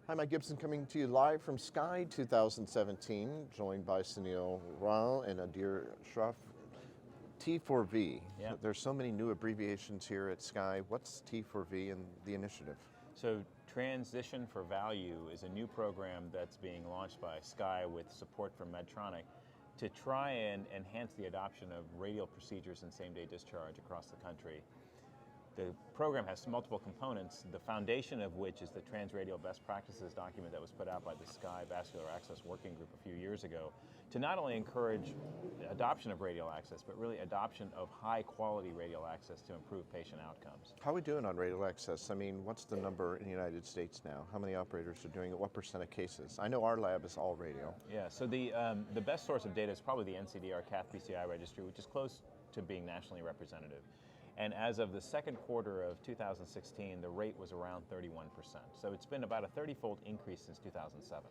Hi, Mike Gibson coming to you live from SCAI 2017, joined by Sunil Rao and Adhir Shroff. T4V, there's so many new abbreviations here at SCAI. What's T4V and the initiative? So Transition for Value is a new program that's being launched by SCAI with support from Medtronic to try and enhance the adoption of radial procedures and same-day discharge across the country. The program has multiple components, the foundation of which is the transradial best practices document that was put out by the SCAI Vascular Access Working Group a few years ago to not only encourage adoption of radial access, but really adoption of high quality radial access to improve patient outcomes. How are we doing on radial access? I mean, what's the number in the United States now? How many operators are doing it? What % of cases? I know our lab is all radial. Yeah, so the best source of data is probably the NCDR Cath PCI registry, which is close to being nationally representative. And as of the second quarter of 2016, the rate was around 31%. So it's been about a 30-fold increase since 2007.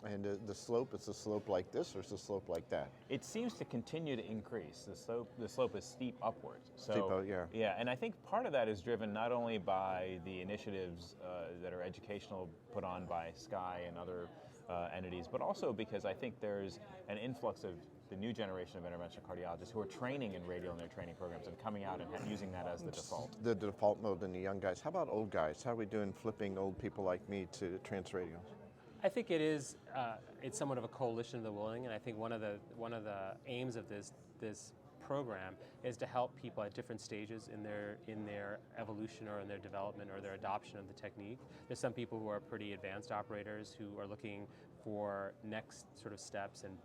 And the slope, is the slope like this or is the slope like that? It seems to continue to increase. The slope is steep upwards. So, steep, yeah. Yeah, and I think part of that is driven not only by the initiatives that are educational put on by SCAI and other entities, but also because I think there's an influx of the new generation of interventional cardiologists who are training in radial in their training programs and coming out and using that as the default. The default mode in the young guys. How about old guys? How are we doing flipping old people like me to transradial? I think it is. It's somewhat of a coalition of the willing, and I think one of the aims of this program is to help people at different stages in their evolution or in their development or their adoption of the technique. There's some people who are pretty advanced operators who are looking for next sort of steps and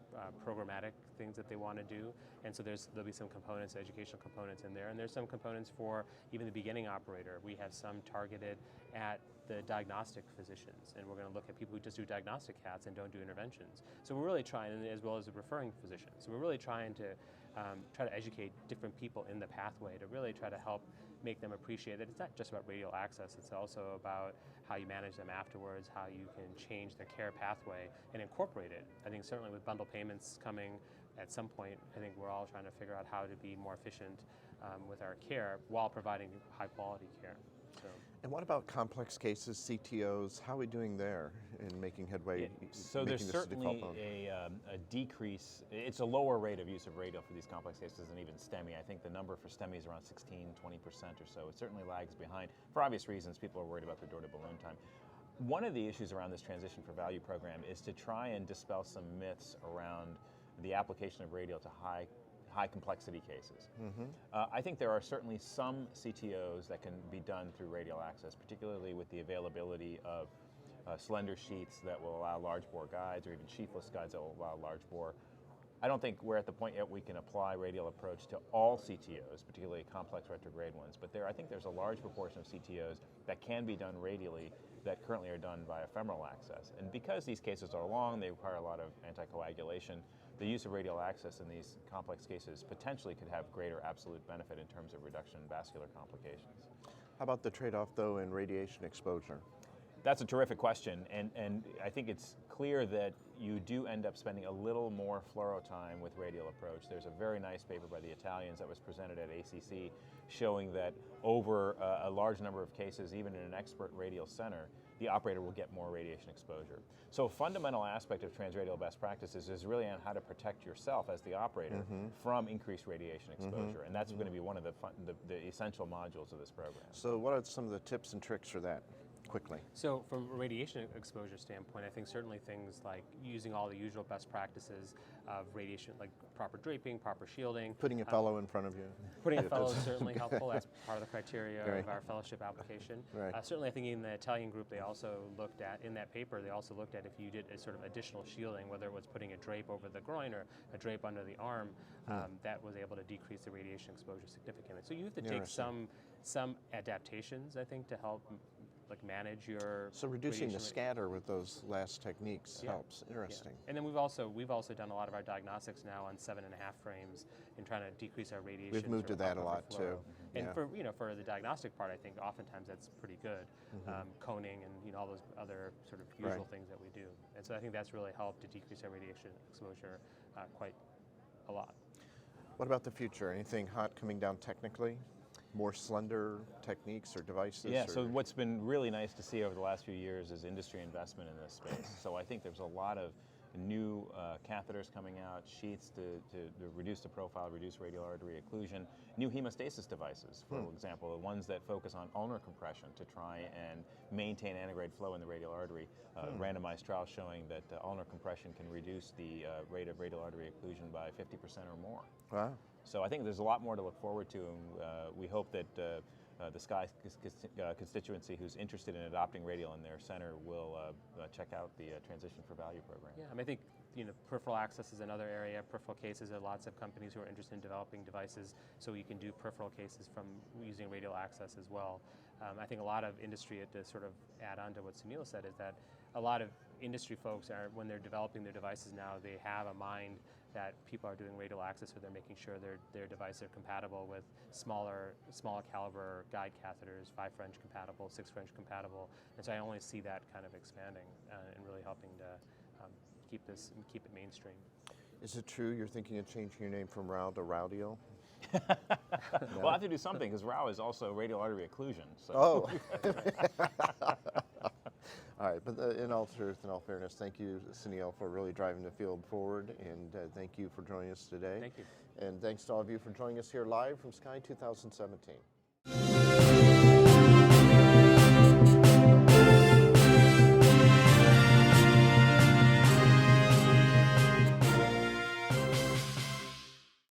programmatic things that they want to do, and so there'll be some components, educational components in there, and there's some components for even the beginning operator. We have some targeted at the diagnostic physicians, and we're going to look at people who just do diagnostic caths and don't do interventions. So we're really trying, as well as the referring physicians, so we're really trying to try to educate different people in the pathway to really try to help make them appreciate that it's not just about radial access, it's also about how you manage them afterwards, how you can change their care pathway and incorporate it. I think certainly with bundle payments coming at some point, I think we're all trying to figure out how to be more efficient with our care while providing high quality care. So. And what about complex cases, CTOs? How are we doing there in making headway? So there's certainly a decrease. It's a lower rate of use of radial for these complex cases than even STEMI. I think the number for STEMI is around 16-20% or so. It certainly lags behind. For obvious reasons, people are worried about their door-to-balloon time. One of the issues around this Transition for Value program is to try and dispel some myths around the application of radial to high complexity cases. I think there are certainly some CTOs that can be done through radial access, particularly with the availability of slender sheaths that will allow large bore guides or even sheathless guides that will allow large bore. I don't think we're at the point yet we can apply radial approach to all CTOs, particularly complex retrograde ones, but I think there's a large proportion of CTOs that can be done radially that currently are done via femoral access. And because these cases are long, they require a lot of anticoagulation, the use of radial access in these complex cases potentially could have greater absolute benefit in terms of reduction in vascular complications. How about the trade-off, though, in radiation exposure? That's a terrific question, and I think it's clear that you do end up spending a little more fluoro time with radial approach. There's a very nice paper by the Italians that was presented at ACC showing that over a large number of cases, even in an expert radial center, the operator will get more radiation exposure. So a fundamental aspect of transradial best practices is really on how to protect yourself as the operator from increased radiation exposure, and that's going to be one of the essential modules of this program. So what are some of the tips and tricks for that? Quickly. So from a radiation exposure standpoint, I think certainly things like using all the usual best practices of radiation, like proper draping, proper shielding. Putting a fellow in front of you. Putting a fellow is certainly helpful. That's part of the criteria Right. of our fellowship application. Right. Certainly I think in the Italian group they also looked at, in that paper, they also looked at if you did a sort of additional shielding, whether it was putting a drape over the groin or a drape under the arm, that was able to decrease the radiation exposure significantly. So you have to take some adaptations, I think, to help like manage your. So reducing the scatter with those last techniques helps. Interesting. Yeah. And then we've also done a lot of our diagnostics now on 7.5 frames in trying to decrease our radiation. We've moved to that a lot too. And for the diagnostic part, I think oftentimes that's pretty good. Coning and all those other sort of usual things that we do. And so I think that's really helped to decrease our radiation exposure quite a lot. What about the future? Anything hot coming down technically? more slender techniques or devices? Yeah, or? so what's been really nice to see over the last few years is industry investment in this space. So I think there's a lot of new catheters coming out, sheets to reduce the profile, reduce radial artery occlusion, new hemostasis devices, for example, the ones that focus on ulnar compression to try and maintain antegrade flow in the radial artery. Randomized trials showing that ulnar compression can reduce the rate of radial artery occlusion by 50% or more. Wow. So I think there's a lot more to look forward to, and we hope that the SCAI constituency who's interested in adopting radial in their center will check out the Transition for Value program. Yeah, I think peripheral access is another area. Peripheral cases, there are lots of companies who are interested in developing devices so you can do peripheral cases from using radial access as well. I think a lot of industry, to sort of add on to what Sunil said, is that a lot of industry folks are, when they're developing their devices now, they have a mind that people are doing radial access, so they're making sure their devices are compatible with smaller caliber guide catheters, 5 French compatible, 6 French compatible, and so I only see that kind of expanding and really helping to keep it mainstream. Is it true you're thinking of changing your name from Rao to Raudio? No? Well, I have to do something because Rao is also radial artery occlusion. So. Oh. All right, but in all truth, in all fairness, thank you, Sunil, for really driving the field forward, and thank you for joining us today. Thank you. And thanks to all of you for joining us here live from SCAI 2017.